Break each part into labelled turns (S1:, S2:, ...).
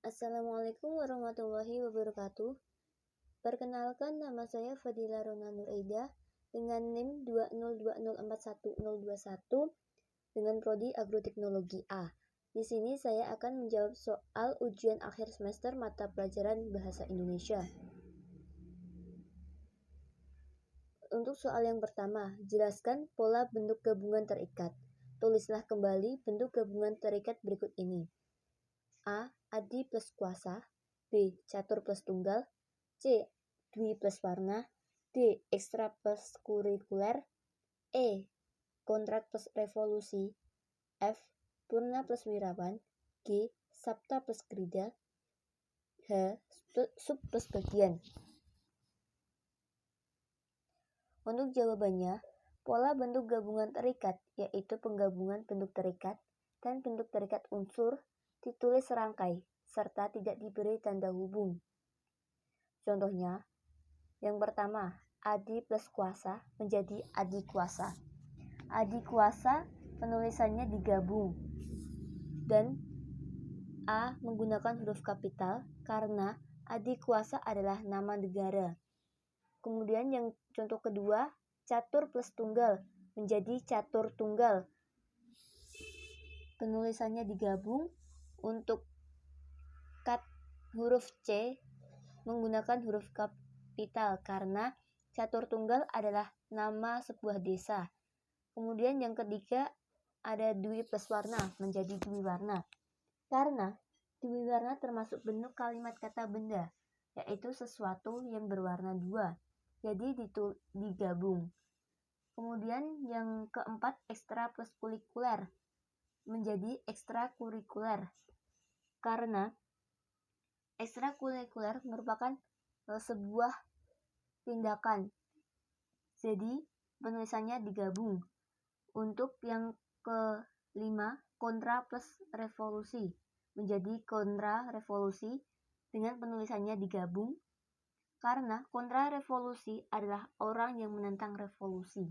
S1: Assalamualaikum warahmatullahi wabarakatuh. Perkenalkan, nama saya Fadila Rona Nuraida dengan NIM 202041021 dengan prodi Agroteknologi A. Di sini saya akan menjawab soal ujian akhir semester mata pelajaran Bahasa Indonesia. Untuk soal yang pertama, jelaskan pola bentuk gabungan terikat. Tulislah kembali bentuk gabungan terikat berikut ini. A. Adi plus kuasa. B. Catur plus tunggal. C. Dwi plus warna. D. Ekstra plus kurikuler. E. Kontrak plus revolusi. F. Purna plus wirawan. G. Sabta plus krida. H. Sub plus bagian. Untuk jawabannya, pola bentuk gabungan terikat yaitu penggabungan bentuk terikat dan bentuk terikat unsur ditulis serangkai serta tidak diberi tanda hubung. Contohnya, yang pertama, Adi plus kuasa menjadi Adi kuasa. Adi kuasa penulisannya digabung dan A menggunakan huruf kapital karena Adi kuasa adalah nama negara. Kemudian yang contoh kedua, catur plus tunggal menjadi catur tunggal. Penulisannya digabung. Untuk huruf C menggunakan huruf kapital karena catur tunggal adalah nama sebuah desa. Kemudian yang ketiga ada dwi plus warna menjadi dwi warna. Karena dwi warna termasuk bentuk kalimat kata benda, yaitu sesuatu yang berwarna dua. Jadi digabung. Kemudian yang keempat ekstra plus kurikuler menjadi ekstra kurikuler. Karena ekstra kurikuler merupakan sebuah tindakan. Jadi penulisannya digabung. Untuk yang kelima, kontra plus revolusi menjadi kontra revolusi dengan penulisannya digabung. Karena kontra revolusi adalah orang yang menentang revolusi.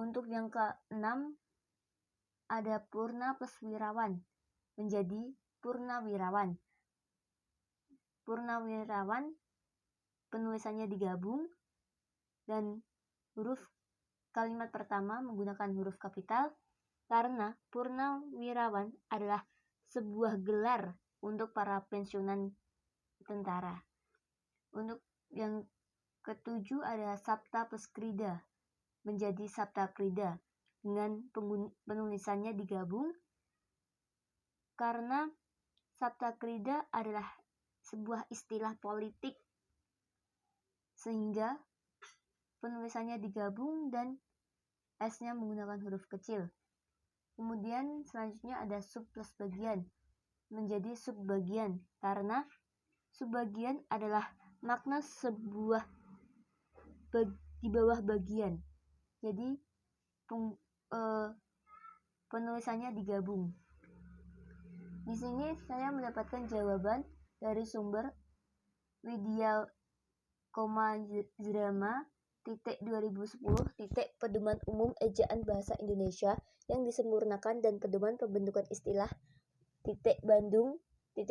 S1: Untuk yang keenam, ada purna plus wirawan menjadi purnawirawan. Purnawirawan penulisannya digabung dan huruf kalimat pertama menggunakan huruf kapital karena purnawirawan adalah sebuah gelar untuk para pensiunan tentara. Untuk yang ketujuh ada sabta plus krida menjadi sabta krida dengan penulisannya digabung karena sabta krida adalah sebuah istilah politik sehingga penulisannya digabung dan S-nya menggunakan huruf kecil. Kemudian selanjutnya ada sub plus bagian menjadi subbagian karena subbagian adalah makna sebuah di bawah bagian. Jadi penulisannya digabung. Di sini saya mendapatkan jawaban dari sumber Widya-Zrama.2010. Pedoman Umum Ejaan Bahasa Indonesia yang disempurnakan dan Pedoman Pembentukan Istilah Bandung. 2.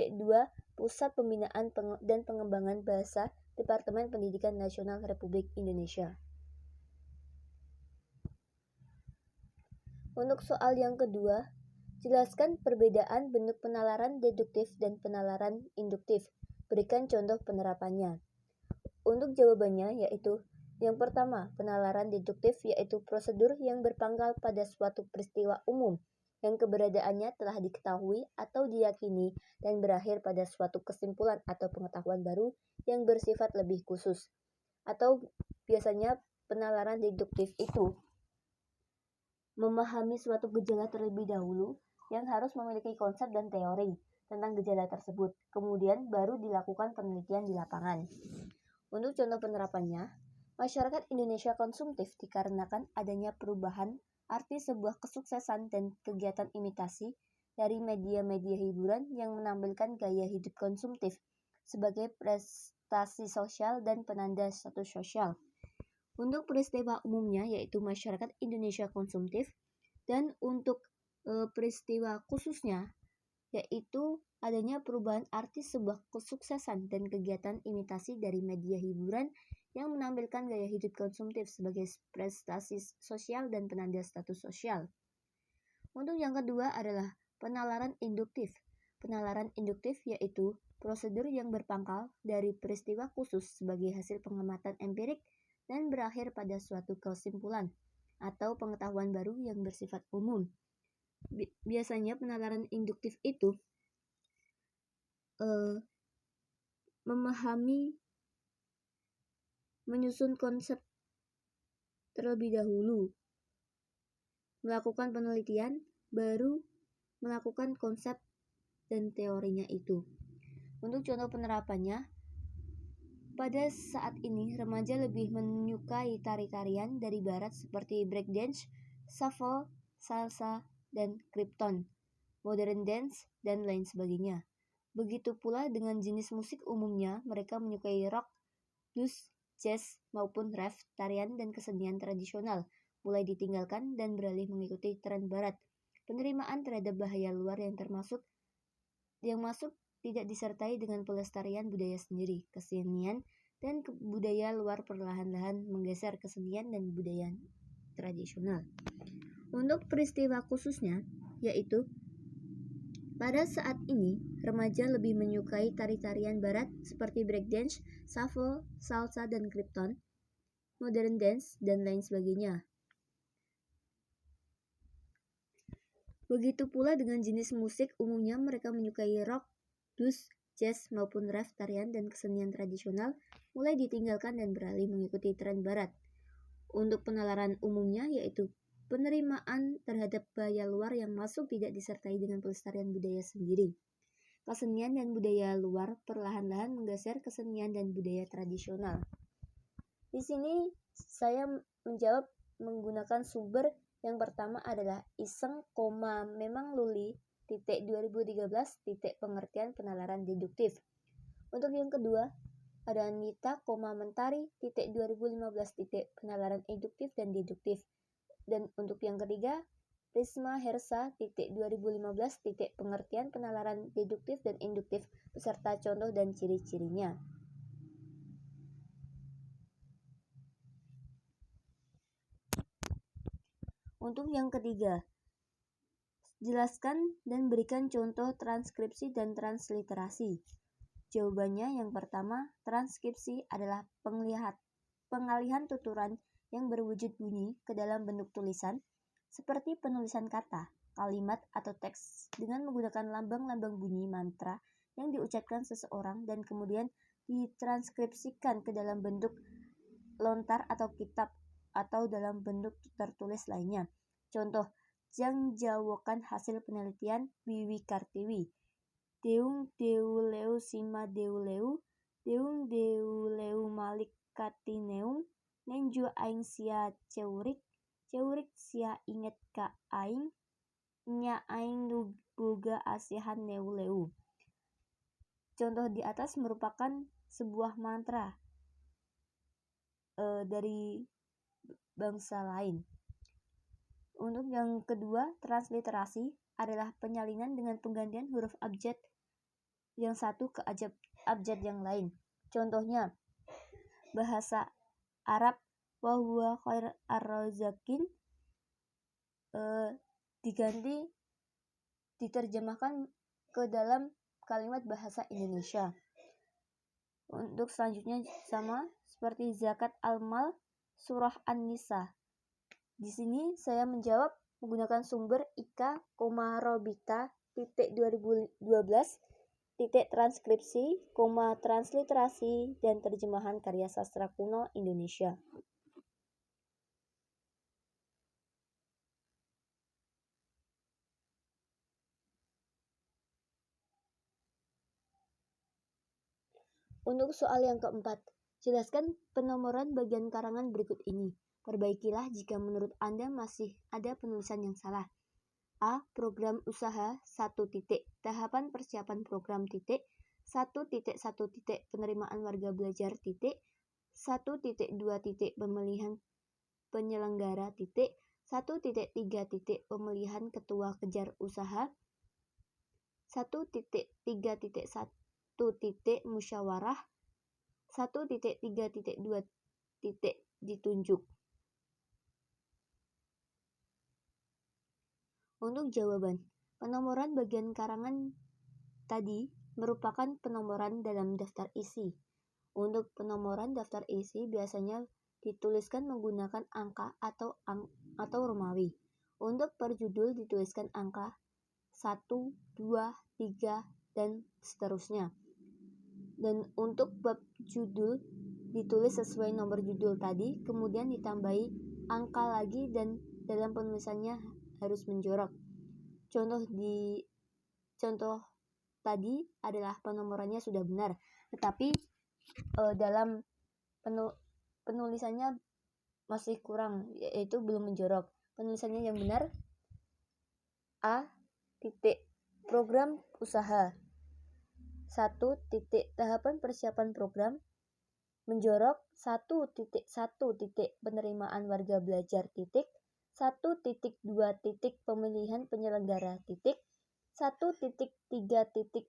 S1: Pusat Pembinaan dan Pengembangan Bahasa Departemen Pendidikan Nasional Republik Indonesia. Untuk soal yang kedua, jelaskan perbedaan bentuk penalaran deduktif dan penalaran induktif. Berikan contoh penerapannya. Untuk jawabannya yaitu yang pertama, penalaran deduktif yaitu prosedur yang berpangkal pada suatu peristiwa umum yang keberadaannya telah diketahui atau diyakini dan berakhir pada suatu kesimpulan atau pengetahuan baru yang bersifat lebih khusus. Atau biasanya penalaran deduktif itu memahami suatu gejala terlebih dahulu yang harus memiliki konsep dan teori tentang gejala tersebut, kemudian baru dilakukan penelitian di lapangan. Untuk contoh penerapannya, masyarakat Indonesia konsumtif dikarenakan adanya perubahan arti sebuah kesuksesan dan kegiatan imitasi dari media-media hiburan yang menampilkan gaya hidup konsumtif sebagai prestasi sosial dan penanda status sosial. Untuk peristiwa umumnya yaitu masyarakat Indonesia konsumtif, dan untuk peristiwa khususnya yaitu adanya perubahan arti sebuah kesuksesan dan kegiatan imitasi dari media hiburan yang menampilkan gaya hidup konsumtif sebagai prestasi sosial dan penanda status sosial. Untuk yang kedua adalah penalaran induktif. Penalaran induktif yaitu prosedur yang berpangkal dari peristiwa khusus sebagai hasil pengamatan empirik dan berakhir pada suatu kesimpulan atau pengetahuan baru yang bersifat umum. Biasanya penalaran induktif itu menyusun konsep terlebih dahulu, melakukan penelitian, baru melakukan konsep dan teorinya itu. Untuk contoh penerapannya, pada saat ini remaja lebih menyukai tari-tarian dari barat seperti breakdance, shuffle, salsa, dan krypton, modern dance, dan lain sebagainya. Begitu pula dengan jenis musik umumnya, mereka menyukai rock, blues, jazz, maupun rave, tarian, dan kesenian tradisional, mulai ditinggalkan dan beralih mengikuti tren barat. Penerimaan terhadap bahaya luar yang masuk tidak disertai dengan pelestarian budaya sendiri. Kesenian dan budaya luar perlahan-lahan menggeser kesenian dan budaya tradisional. Untuk peristiwa khususnya, yaitu pada saat ini, remaja lebih menyukai tari-tarian barat seperti breakdance, shuffle, salsa, dan krypton, modern dance, dan lain sebagainya. Begitu pula dengan jenis musik, umumnya mereka menyukai rock, blues, jazz, maupun rave, tarian, dan kesenian tradisional, mulai ditinggalkan dan beralih mengikuti tren barat. Untuk penalaran umumnya, yaitu penerimaan terhadap bahaya luar yang masuk tidak disertai dengan pelestarian budaya sendiri. Kesenian dan budaya luar perlahan-lahan menggeser kesenian dan budaya tradisional. Di sini saya menjawab menggunakan sumber yang pertama adalah Iseng, memang Luli, 2013, pengertian penalaran deduktif. Untuk yang kedua, ada Anita, Mentari, 2015, penalaran induktif dan deduktif. Dan untuk yang ketiga, Risma Hersa, 2015, pengertian penalaran deduktif dan induktif beserta contoh dan ciri-cirinya. Untuk yang ketiga, jelaskan dan berikan contoh transkripsi dan transliterasi. Jawabannya yang pertama, transkripsi adalah pengalihan tuturan yang berwujud bunyi ke dalam bentuk tulisan, seperti penulisan kata, kalimat, atau teks dengan menggunakan lambang-lambang bunyi mantra yang diucapkan seseorang dan kemudian ditranskripsikan ke dalam bentuk lontar atau kitab atau dalam bentuk tertulis lainnya. Contoh, Jang Jawokan hasil penelitian Wiwi Kartiwi. Deung Deuleu Sima Deuleu, Deung Deuleu Malik Katineung, Nenju Aing Sia Ceurik, Ceurik Sia Inget Ka Aing, Nya Aing Nu Boga Asihan Neuleu. Contoh di atas merupakan sebuah mantra dari bangsa lain. Untuk yang kedua, transliterasi adalah penyalinan dengan penggantian huruf abjad yang satu ke abjad yang lain. Contohnya, bahasa Arab wa huwa khair ar-razakin diterjemahkan ke dalam kalimat bahasa Indonesia. Untuk selanjutnya sama seperti zakat al-mal surah An-Nisa. Di sini saya menjawab menggunakan sumber Ika, Robita, 2012, transkripsi, transliterasi, dan terjemahan karya sastra kuno Indonesia. Untuk soal yang keempat, jelaskan penomoran bagian karangan berikut ini. Perbaikilah jika menurut Anda masih ada penulisan yang salah. A. Program usaha 1. Tahapan persiapan program 1.1. Penerimaan warga belajar 1.2. Pemilihan penyelenggara 1.3. Pemilihan ketua kejar usaha 1.3.1 musyawarah, 1.3.2 ditunjuk. Untuk jawaban, penomoran bagian karangan tadi merupakan penomoran dalam daftar isi. Untuk penomoran daftar isi biasanya dituliskan menggunakan angka atau Romawi. Untuk per judul dituliskan angka 1, 2, 3, dan seterusnya. Dan untuk bab judul ditulis sesuai nomor judul tadi, kemudian ditambahi angka lagi dan dalam penulisannya harus menjorok. Contoh tadi adalah penomorannya sudah benar, tetapi dalam penulisannya masih kurang, yaitu belum menjorok. Penulisannya yang benar A. Program usaha 1. Tahapan persiapan program menjorok 1.1. Penerimaan warga belajar 1.2. Pemilihan penyelenggara 1.3.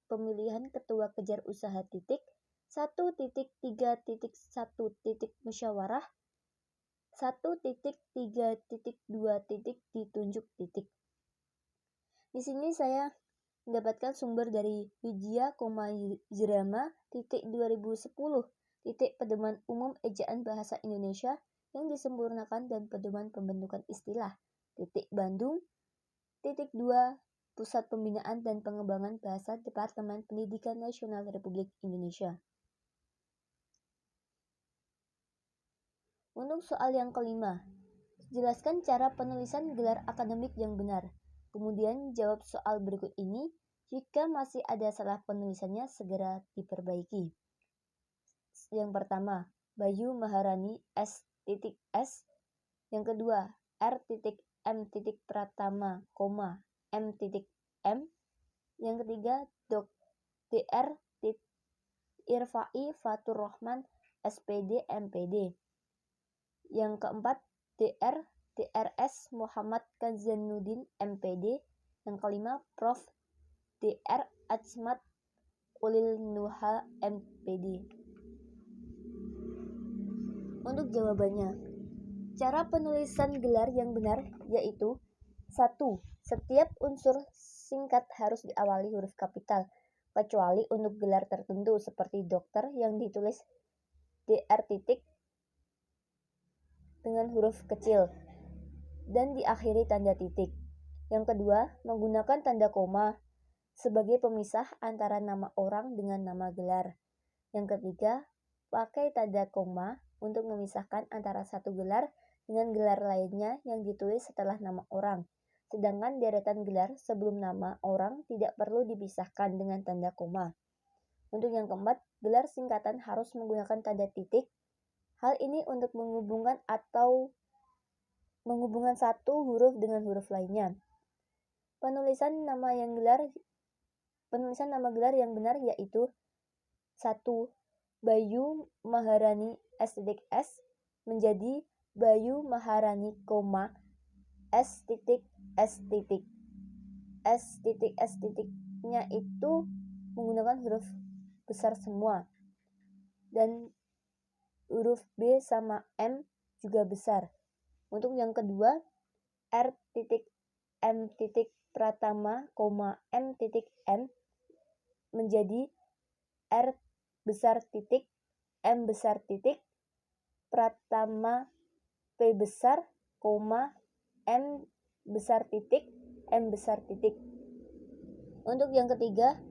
S1: Pemilihan ketua kejar usaha 1.3.1. Musyawarah 1.3.2 ditunjuk. Di sini saya mendapatkan sumber dari Wijaya Zrama 2010 Pedoman Umum Ejaan Bahasa Indonesia yang disempurnakan dan pedoman pembentukan istilah Bandung 2 Pusat Pembinaan dan Pengembangan Bahasa Departemen Pendidikan Nasional Republik Indonesia. Untuk soal yang kelima, jelaskan cara penulisan gelar akademik yang benar. Kemudian jawab soal berikut ini. Jika masih ada salah penulisannya, segera diperbaiki. Yang pertama, Bayu Maharani S. Yang kedua, R.M. Pratama, M.M. Yang ketiga, Dr. Irfai Fatur Rahman SPD MPD. Yang keempat, DRS Muhammad Kazanuddin MPD. Yang kelima, Prof. Dr. Ajmat Ulil Nuha MPD. Untuk jawabannya, cara penulisan gelar yang benar yaitu 1. Setiap unsur singkat harus diawali huruf kapital, kecuali untuk gelar tertentu seperti dokter yang ditulis Dr. dengan huruf kecil dan diakhiri tanda titik. Yang kedua, menggunakan tanda koma sebagai pemisah antara nama orang dengan nama gelar. Yang ketiga, pakai tanda koma untuk memisahkan antara satu gelar dengan gelar lainnya yang ditulis setelah nama orang. Sedangkan deretan gelar sebelum nama orang tidak perlu dipisahkan dengan tanda koma. Untuk yang keempat, gelar singkatan harus menggunakan tanda titik. Hal ini untuk menghubungkan satu huruf dengan huruf lainnya. Penulisan nama gelar yang benar yaitu 1. Bayu Maharani S.S. menjadi Bayu Maharani, S.S. S.S.-nya itu menggunakan huruf besar semua. Dan huruf B sama M juga besar. Untuk yang kedua, R.M. Pratama, M.M. menjadi R besar titik, M besar titik, Pratama P besar, M besar titik, M besar titik. Untuk yang ketiga,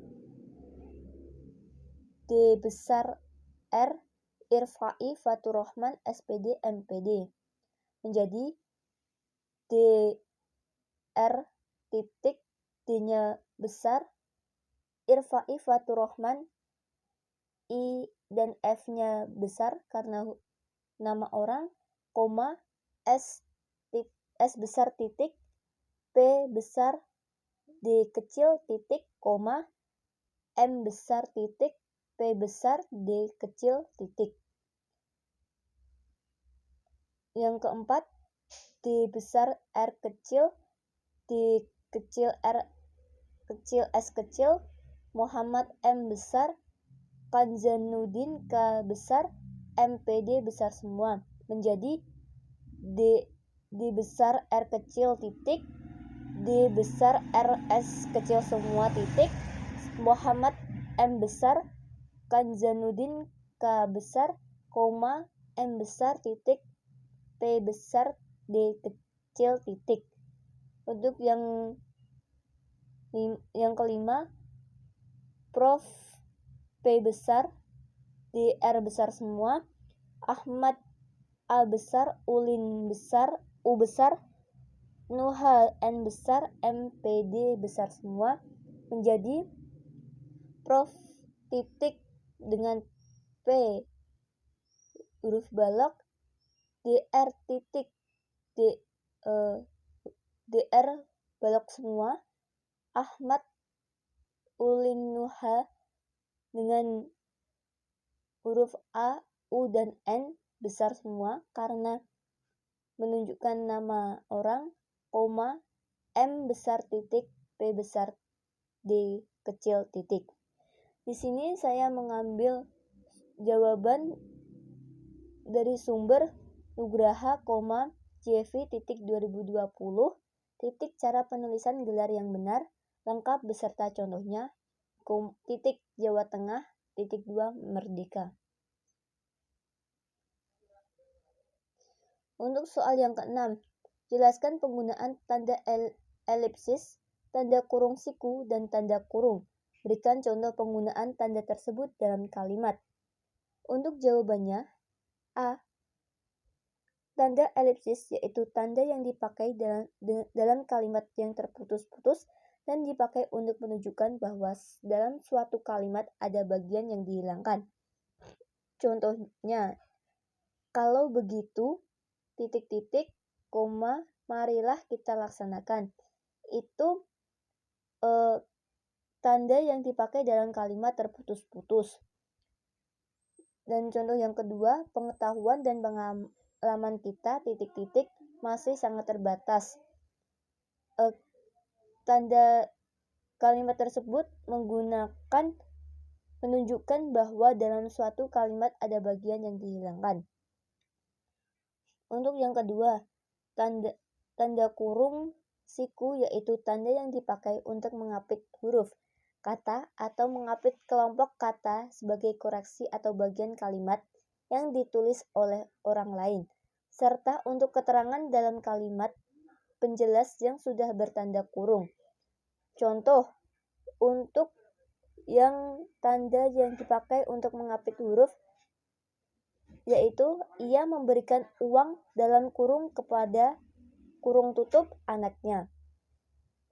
S1: D besar R Irfai Fatur Rahman SPD MPD menjadi DR titik, D-nya besar, Irfai Fatur Rahman, I dan F-nya besar karena nama orang, S besar titik, P besar, D kecil titik, M besar titik, P besar, D kecil titik. Yang keempat, D besar R kecil, D kecil R kecil S kecil, Muhammad M besar, Kanzanuddin K besar, MPD besar semua, menjadi D besar R kecil titik, D besar RS kecil semua titik, Muhammad M besar, Kanzanuddin K besar, koma, M besar titik, P besar D kecil titik. Untuk yang kelima, Prof P besar, DR besar semua, Ahmad A besar, Ulin besar, U besar, Nuha N besar, MPD besar semua, menjadi Prof titik dengan P huruf balok, DR titik DR balok semua, Ahmad Ulin Nuha dengan huruf A, U, dan N besar semua karena menunjukkan nama orang, koma, M besar titik, P besar D kecil titik. Di sini saya mengambil jawaban dari sumber Nugraha, JV titik 2020 titik cara penulisan gelar yang benar lengkap beserta contohnya titik Jawa Tengah titik 2 Merdeka. Untuk soal yang keenam, jelaskan penggunaan tanda elipsis, tanda kurung siku, dan tanda kurung. Berikan contoh penggunaan tanda tersebut dalam kalimat. Untuk jawabannya, A. Tanda elipsis yaitu tanda yang dipakai dalam kalimat yang terputus-putus dan dipakai untuk menunjukkan bahwa dalam suatu kalimat ada bagian yang dihilangkan. Contohnya, kalau begitu, titik-titik, koma, marilah kita laksanakan. Itu tanda yang dipakai dalam kalimat terputus-putus. Dan contoh yang kedua, pengetahuan dan pengalaman kita, titik-titik, masih sangat terbatas. Tanda kalimat tersebut menunjukkan bahwa dalam suatu kalimat ada bagian yang dihilangkan. Untuk yang kedua, tanda kurung siku yaitu tanda yang dipakai untuk mengapit huruf, kata, atau mengapit kelompok kata sebagai koreksi atau bagian kalimat yang ditulis oleh orang lain, serta untuk keterangan dalam kalimat penjelas yang sudah bertanda kurung. Contoh, untuk yang tanda yang dipakai untuk mengapit huruf yaitu ia memberikan uang dalam kurung kepada kurung tutup anaknya.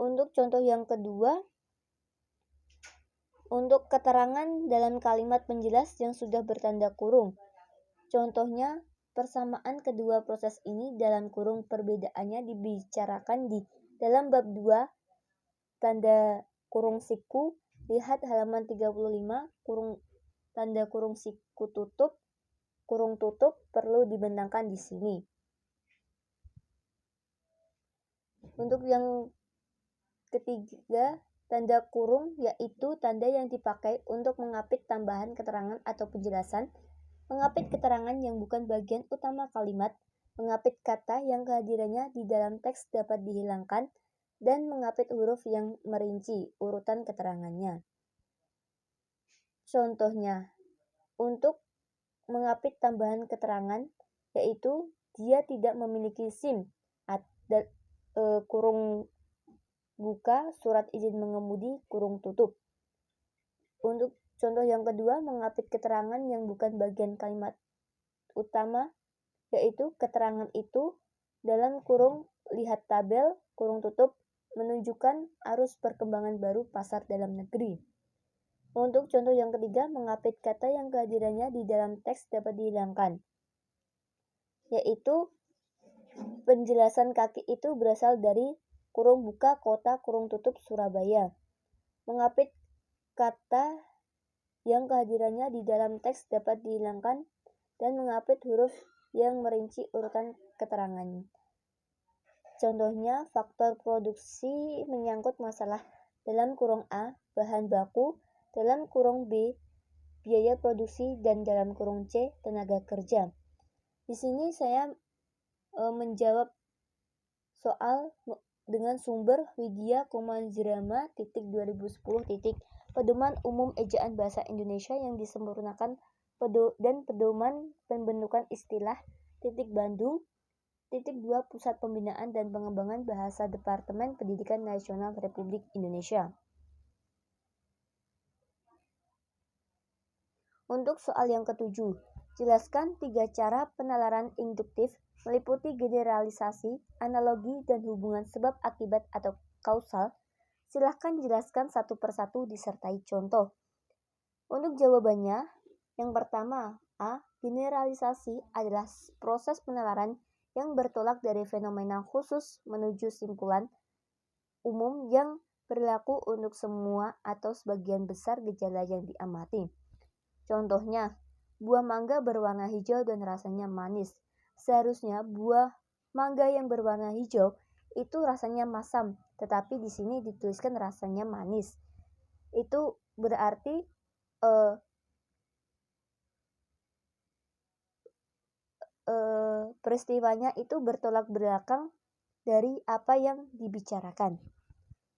S1: Untuk contoh yang kedua, untuk keterangan dalam kalimat penjelas yang sudah bertanda kurung. Contohnya, persamaan kedua proses ini dalam kurung perbedaannya dibicarakan di dalam bab 2 tanda kurung siku. Lihat halaman 35, tanda kurung siku tutup, kurung tutup perlu dibentangkan di sini. Untuk yang ketiga, tanda kurung yaitu tanda yang dipakai untuk mengapit tambahan keterangan atau penjelasan, mengapit keterangan yang bukan bagian utama kalimat, mengapit kata yang kehadirannya di dalam teks dapat dihilangkan, dan mengapit huruf yang merinci urutan keterangannya. Contohnya, untuk mengapit tambahan keterangan, yaitu dia tidak memiliki SIM, kurung buka, surat izin mengemudi, kurung tutup. Untuk contoh yang kedua, mengapit keterangan yang bukan bagian kalimat utama, yaitu keterangan itu dalam kurung lihat tabel, kurung tutup, menunjukkan arus perkembangan baru pasar dalam negeri. Untuk contoh yang ketiga, mengapit kata yang kehadirannya di dalam teks dapat dihilangkan, yaitu penjelasan kaki itu berasal dari kurung buka kota kurung tutup Surabaya. Mengapit kata yang kehadirannya di dalam teks dapat dihilangkan dan mengapit huruf yang merinci urutan keterangan. Contohnya, faktor produksi menyangkut masalah dalam kurung A, bahan baku, dalam kurung B, biaya produksi, dan dalam kurung C, tenaga kerja. Di sini saya menjawab soal dengan sumber Widya Kumajrama 2010 Pedoman Umum Ejaan Bahasa Indonesia yang disempurnakan dan Pedoman Pembentukan Istilah Bandung 2 Pusat Pembinaan dan Pengembangan Bahasa Departemen Pendidikan Nasional Republik Indonesia. Untuk soal yang ketujuh, jelaskan 3 cara penalaran induktif meliputi generalisasi, analogi, dan hubungan sebab akibat atau kausal. Silahkan jelaskan satu persatu disertai contoh. Untuk jawabannya, yang pertama, A. Generalisasi adalah proses penalaran yang bertolak dari fenomena khusus menuju simpulan umum yang berlaku untuk semua atau sebagian besar gejala yang diamati. Contohnya, buah mangga berwarna hijau dan rasanya manis. Seharusnya buah mangga yang berwarna hijau itu rasanya masam, tetapi di sini dituliskan rasanya manis. Itu berarti peristiwanya itu bertolak belakang dari apa yang dibicarakan.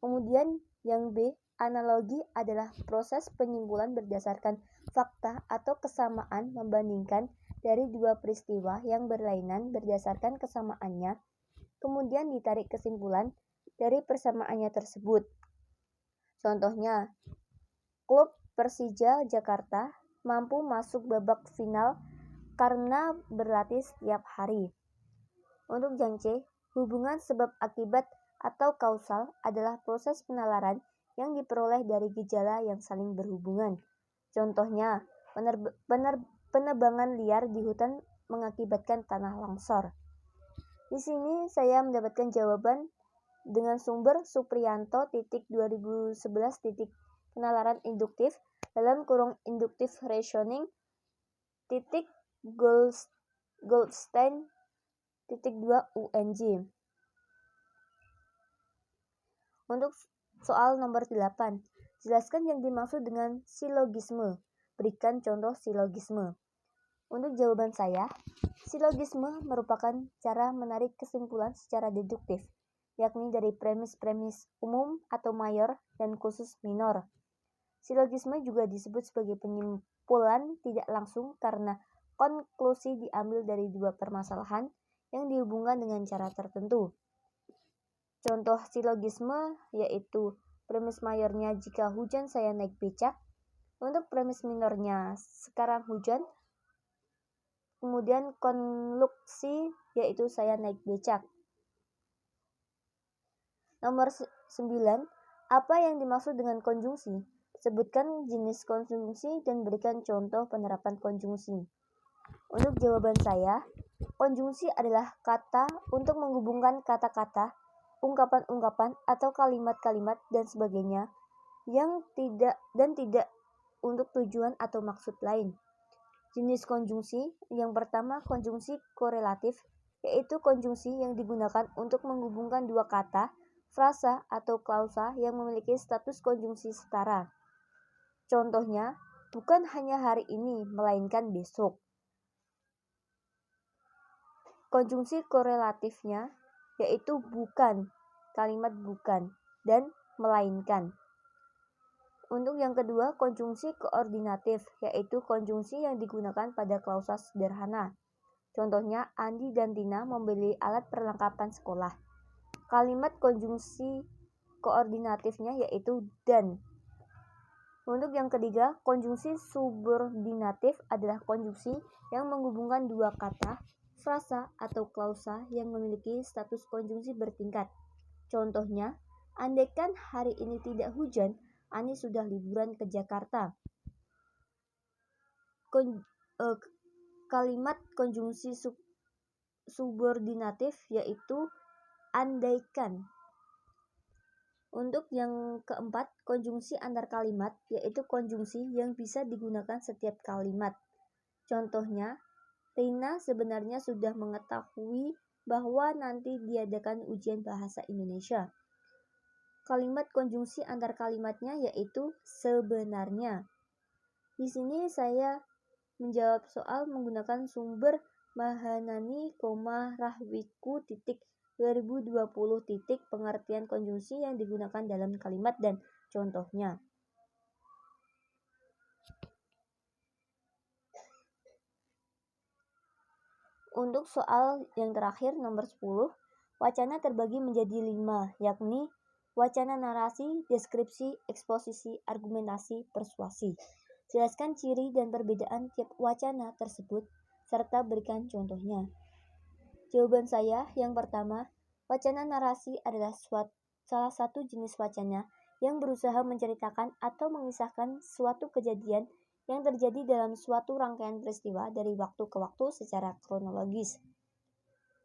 S1: Kemudian yang B, analogi adalah proses penyimpulan berdasarkan fakta atau kesamaan membandingkan dari dua peristiwa yang berlainan berdasarkan kesamaannya, kemudian ditarik kesimpulan dari persamaannya tersebut. Contohnya, klub Persija Jakarta mampu masuk babak final karena berlatih setiap hari. Untuk yang C, hubungan sebab akibat atau kausal adalah proses penalaran yang diperoleh dari gejala yang saling berhubungan. Contohnya, penebangan liar di hutan mengakibatkan tanah longsor. Di sini saya mendapatkan jawaban dengan sumber Supriyanto 2011 penalaran induktif dalam kurung induktif reasoning Goldstein 2 UNJ. Untuk soal nomor 8, jelaskan yang dimaksud dengan silogisme. Berikan contoh silogisme. Untuk jawaban saya, silogisme merupakan cara menarik kesimpulan secara deduktif, yakni dari premis-premis umum atau mayor dan khusus minor. Silogisme juga disebut sebagai penyimpulan tidak langsung karena konklusi diambil dari dua permasalahan yang dihubungkan dengan cara tertentu. Contoh silogisme yaitu premis mayornya jika hujan saya naik becak, untuk premis minornya sekarang hujan, kemudian konklusi yaitu saya naik becak. Nomor 9, apa yang dimaksud dengan konjungsi? Sebutkan jenis konjungsi dan berikan contoh penerapan konjungsi. Untuk jawaban saya, konjungsi adalah kata untuk menghubungkan kata-kata, ungkapan-ungkapan atau kalimat-kalimat dan sebagainya yang tidak untuk tujuan atau maksud lain. Jenis konjungsi yang pertama konjungsi korelatif, yaitu konjungsi yang digunakan untuk menghubungkan dua kata, frasa atau klausa yang memiliki status konjungsi setara. Contohnya, bukan hanya hari ini, melainkan besok. Konjungsi korelatifnya yaitu bukan, kalimat bukan, dan melainkan. Untuk yang kedua, konjungsi koordinatif, yaitu konjungsi yang digunakan pada klausa sederhana. Contohnya, Andi dan Tina membeli alat perlengkapan sekolah. Kalimat konjungsi koordinatifnya yaitu dan. Untuk yang ketiga, konjungsi subordinatif adalah konjungsi yang menghubungkan dua kata, frasa atau klausa yang memiliki status konjungsi bertingkat. Contohnya, andaikan hari ini tidak hujan, Ani sudah liburan ke Jakarta. Kalimat konjungsi subordinatif yaitu andaikan. Untuk yang keempat, konjungsi antar kalimat yaitu konjungsi yang bisa digunakan setiap kalimat. Contohnya, Rina sebenarnya sudah mengetahui bahwa nanti diadakan ujian bahasa Indonesia. kalimat konjungsi antar kalimatnya yaitu sebenarnya. Di sini saya menjawab soal menggunakan sumber Mahanani, Rahwiku 2020 pengertian konjungsi yang digunakan dalam kalimat dan contohnya. Untuk soal yang terakhir nomor 10, wacana terbagi menjadi 5, yakni wacana narasi, deskripsi, eksposisi, argumentasi, persuasi. Jelaskan ciri dan perbedaan tiap wacana tersebut, serta berikan contohnya. Jawaban saya yang pertama, wacana narasi adalah salah satu jenis wacana yang berusaha menceritakan atau mengisahkan suatu kejadian yang terjadi dalam suatu rangkaian peristiwa dari waktu ke waktu secara kronologis.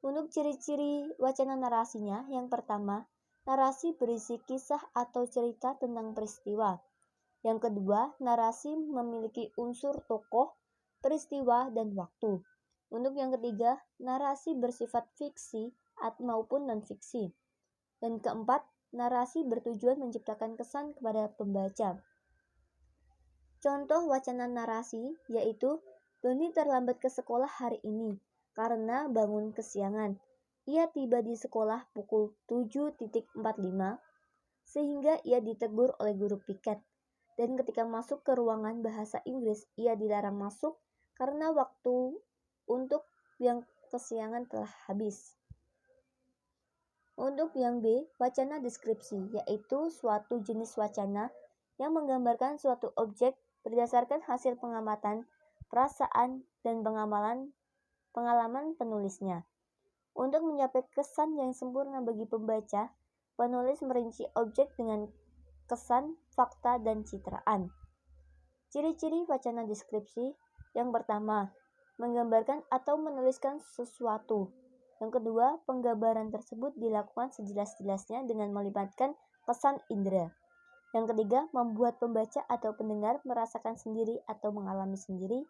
S1: Untuk ciri-ciri wacana narasinya, yang pertama, narasi berisi kisah atau cerita tentang peristiwa. Yang kedua, narasi memiliki unsur tokoh, peristiwa, dan waktu. Untuk yang ketiga, narasi bersifat fiksi maupun non-fiksi. Dan keempat, narasi bertujuan menciptakan kesan kepada pembaca. Contoh wacana narasi yaitu, Doni terlambat ke sekolah hari ini karena bangun kesiangan. Ia tiba di sekolah pukul 7.45 sehingga ia ditegur oleh guru piket. Dan ketika masuk ke ruangan bahasa Inggris, ia dilarang masuk karena waktu untuk yang kesiangan telah habis. Untuk yang B, wacana deskripsi, yaitu suatu jenis wacana yang menggambarkan suatu objek berdasarkan hasil pengamatan, perasaan, dan pengalaman penulisnya. Untuk mencapai kesan yang sempurna bagi pembaca, penulis merinci objek dengan kesan, fakta, dan citraan. Ciri-ciri wacana deskripsi. Yang pertama, menggambarkan atau menuliskan sesuatu. Yang kedua, penggambaran tersebut dilakukan sejelas-jelasnya dengan melibatkan kesan indera. Yang ketiga, membuat pembaca atau pendengar merasakan sendiri atau mengalami sendiri.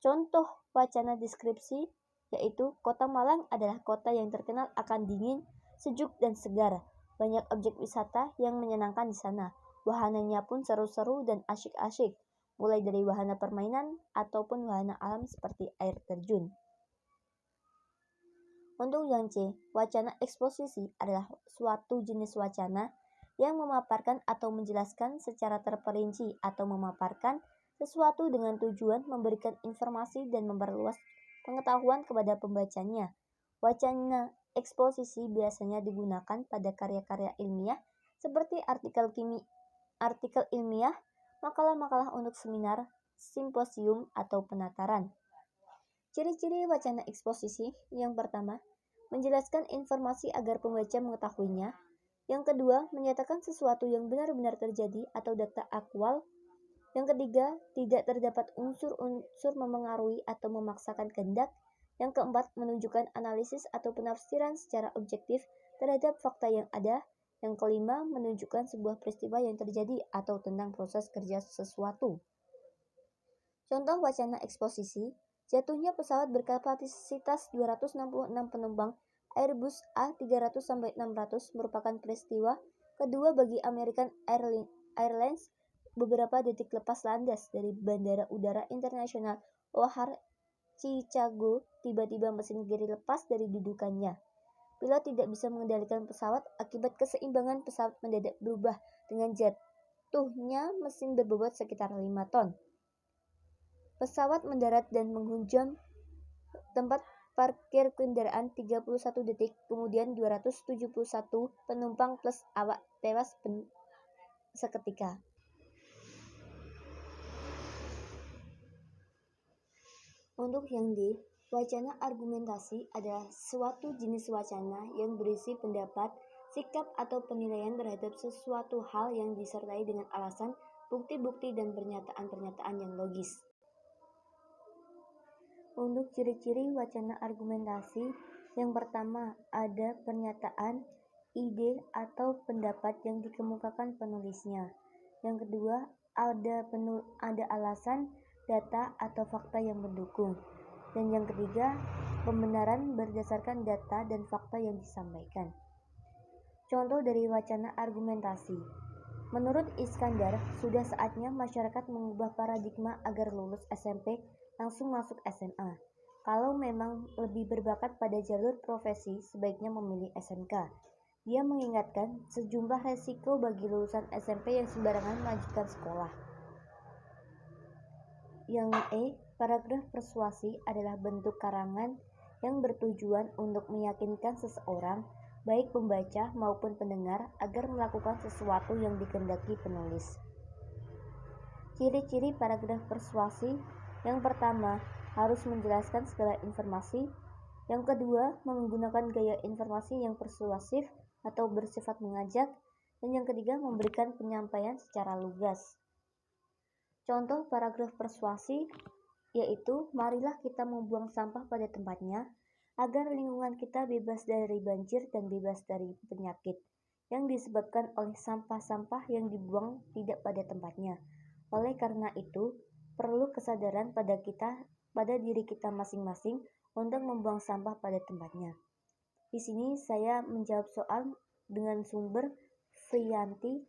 S1: Contoh wacana deskripsi yaitu Kota Malang adalah kota yang terkenal akan dingin, sejuk, dan segar. Banyak objek wisata yang menyenangkan di sana. Wahananya pun seru-seru dan asyik-asyik, mulai dari wahana permainan ataupun wahana alam seperti air terjun. Untuk yang C, wacana eksposisi adalah suatu jenis wacana yang memaparkan atau menjelaskan secara terperinci atau memaparkan sesuatu dengan tujuan memberikan informasi dan memperluas pengetahuan kepada pembacanya. Wacana eksposisi biasanya digunakan pada karya-karya ilmiah seperti artikel ilmiah, makalah-makalah untuk seminar, simposium, atau penataran. Ciri-ciri wacana eksposisi. Yang pertama, menjelaskan informasi agar pembaca mengetahuinya. Yang kedua, menyatakan sesuatu yang benar-benar terjadi atau data aktual. Yang ketiga, tidak terdapat unsur-unsur memengaruhi atau memaksakan kehendak. Yang keempat, menunjukkan analisis atau penafsiran secara objektif terhadap fakta yang ada. Yang kelima, menunjukkan sebuah peristiwa yang terjadi atau tentang proses kerja sesuatu. Contoh wacana eksposisi, jatuhnya pesawat berkapasitas 266 penumpang Airbus A300-600 merupakan peristiwa kedua bagi American Airlines beberapa detik lepas landas dari Bandara Udara Internasional O'Hare Chicago. Tiba-tiba mesin kiri lepas dari dudukannya. Pilot tidak bisa mengendalikan pesawat akibat keseimbangan pesawat mendadak berubah dengan jatuhnya mesin berbobot sekitar 5 ton. Pesawat mendarat dan menghunjam tempat parkir kendaraan 31 detik, kemudian 271 penumpang plus awak tewas seketika. Untuk yang D, wacana argumentasi adalah suatu jenis wacana yang berisi pendapat, sikap, atau penilaian terhadap sesuatu hal yang disertai dengan alasan, bukti-bukti, dan pernyataan-pernyataan yang logis. Untuk ciri-ciri wacana argumentasi, yang pertama, ada pernyataan, ide, atau pendapat yang dikemukakan penulisnya. Yang kedua, ada alasan, data, atau fakta yang mendukung. Dan yang ketiga, pembenaran berdasarkan data dan fakta yang disampaikan. Contoh dari wacana argumentasi. Menurut Iskandar, sudah saatnya masyarakat mengubah paradigma agar lulus SMP langsung masuk SMA. Kalau memang lebih berbakat pada jalur profesi, sebaiknya memilih SMK. Dia mengingatkan sejumlah resiko bagi lulusan SMP yang sembarangan melanjutkan sekolah. Yang paragraf persuasi adalah bentuk karangan yang bertujuan untuk meyakinkan seseorang, baik pembaca maupun pendengar, agar melakukan sesuatu yang dikehendaki penulis. Ciri-ciri paragraf persuasi: yang pertama, harus menjelaskan segala informasi. Yang kedua, menggunakan gaya informasi yang persuasif atau bersifat mengajak. Dan yang ketiga, memberikan penyampaian secara lugas. Contoh paragraf persuasi yaitu, marilah kita membuang sampah pada tempatnya agar lingkungan kita bebas dari banjir dan bebas dari penyakit yang disebabkan oleh sampah-sampah yang dibuang tidak pada tempatnya. Oleh karena itu, perlu kesadaran pada diri kita masing-masing untuk membuang sampah pada tempatnya. Di sini saya menjawab soal dengan sumber Friyanti,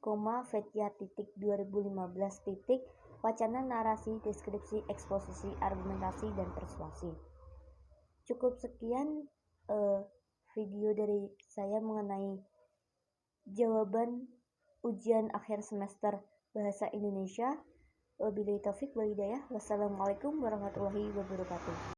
S1: Vetia 2015 wacana narasi, deskripsi, eksposisi, argumentasi, dan persuasi. Cukup sekian video dari saya mengenai jawaban ujian akhir semester Bahasa Indonesia. Wabillahi taufik wal hidayah. Wassalamualaikum warahmatullahi wabarakatuh.